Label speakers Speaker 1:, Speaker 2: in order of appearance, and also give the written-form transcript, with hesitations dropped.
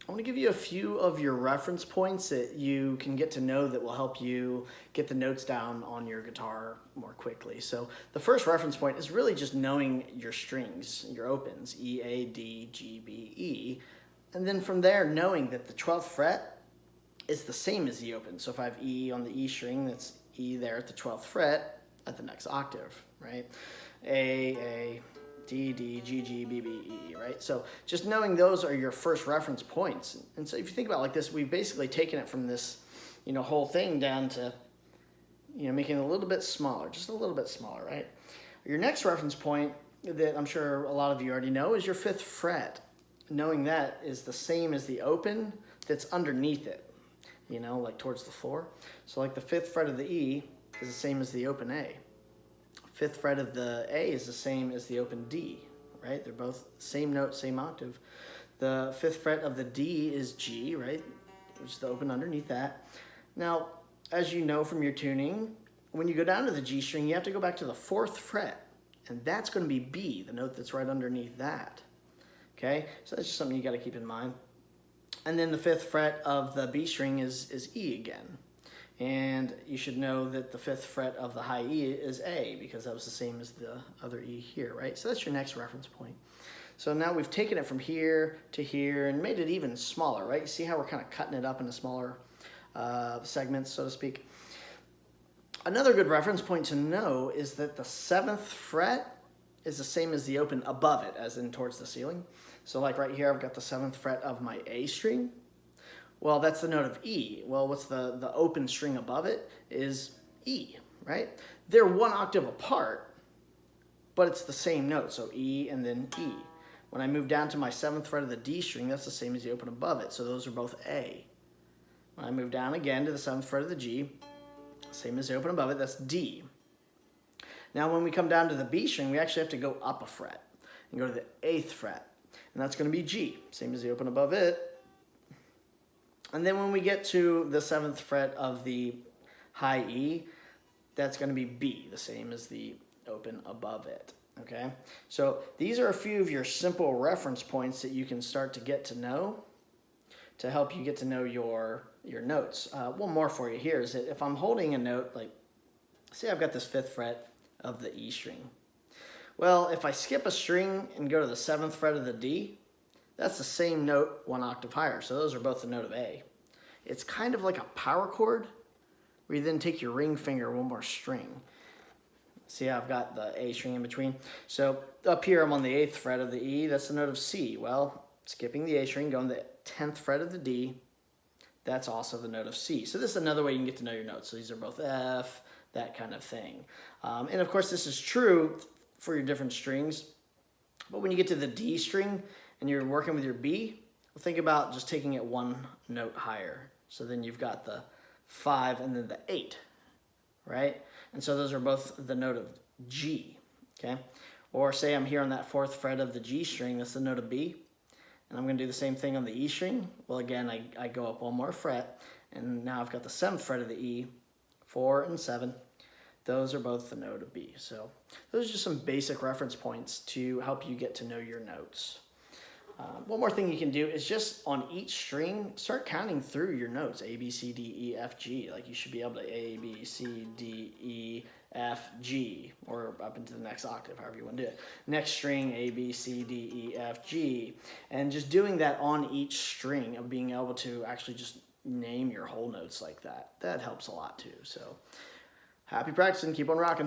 Speaker 1: I want to give you a few of your reference points that you can get to know that will help you get the notes down on your guitar more quickly. So the first reference point is really just knowing your strings, your opens, E, A, D, G, B, E. And then from there, knowing that the 12th fret is the same as the open. So if I have E on the E string, that's E there at the 12th fret at the next octave, right? A, D, D, G, G, B, B, E, right? So just knowing those are your first reference points. And so if you think about it like this, we've basically taken it from this, whole thing down to, making it a little bit smaller, just a little bit smaller, right? Your next reference point that I'm sure a lot of you already know is your 5th fret. Knowing that is the same as the open that's underneath it, like towards the floor. So like the 5th fret of the E is the same as the open A. 5th fret of the A is the same as the open D, right? They're both same note, same octave. The 5th fret of the D is G, right? Which is the open underneath that. Now, as you know from your tuning, when you go down to the G string, you have to go back to the 4th fret, and that's going to be B, the note that's right underneath that. Okay, so that's just something you got to keep in mind. And then the 5th fret of the B string is E again. And you should know that the 5th fret of the high E is A, because that was the same as the other E here, right? So that's your next reference point. So now we've taken it from here to here and made it even smaller, right? You see how we're kind of cutting it up into smaller segments, so to speak. Another good reference point to know is that the 7th fret is the same as the open above it, as in towards the ceiling. So like right here, I've got the 7th fret of my A string. Well, that's the note of E. Well, what's the open string above it is E, right? They're one octave apart, but it's the same note, so E and then E. When I move down to my 7th fret of the D string, that's the same as the open above it, so those are both A. When I move down again to the 7th fret of the G, same as the open above it, that's D. Now when we come down to the B string, we actually have to go up a fret and go to the 8th fret, and that's going to be G, same as the open above it. And then when we get to the 7th fret of the high E, that's going to be B, the same as the open above it, okay? So these are a few of your simple reference points that you can start to get to know to help you get to know your notes. One more for you here is that if I'm holding a note, like say I've got this 5th fret of the E string. Well, if I skip a string and go to the 7th fret of the D, that's the same note one octave higher. So those are both the note of A. It's kind of like a power chord where you then take your ring finger one more string. See how I've got the A string in between? So up here I'm on the 8th fret of the E, that's the note of C. Well, skipping the A string, going to the 10th fret of the D, that's also the note of C. So this is another way you can get to know your notes. So these are both F, that kind of thing. And of course this is true for your different strings. But when you get to the D string, and you're working with your B, well, think about just taking it one note higher. So then you've got the 5 and then the 8, right? And so those are both the note of G, okay? Or say I'm here on that 4th fret of the G string, that's the note of B, and I'm gonna do the same thing on the E string. Well, again, I go up one more fret, and now I've got the 7th fret of the E, 4 and 7. Those are both the note of B. So those are just some basic reference points to help you get to know your notes. One more thing you can do is just on each string, start counting through your notes, A, B, C, D, E, F, G. Like you should be able to A, B, C, D, E, F, G, or up into the next octave, however you want to do it. Next string, A, B, C, D, E, F, G. And just doing that on each string of being able to actually just name your whole notes like that, that helps a lot too. So happy practicing, keep on rocking.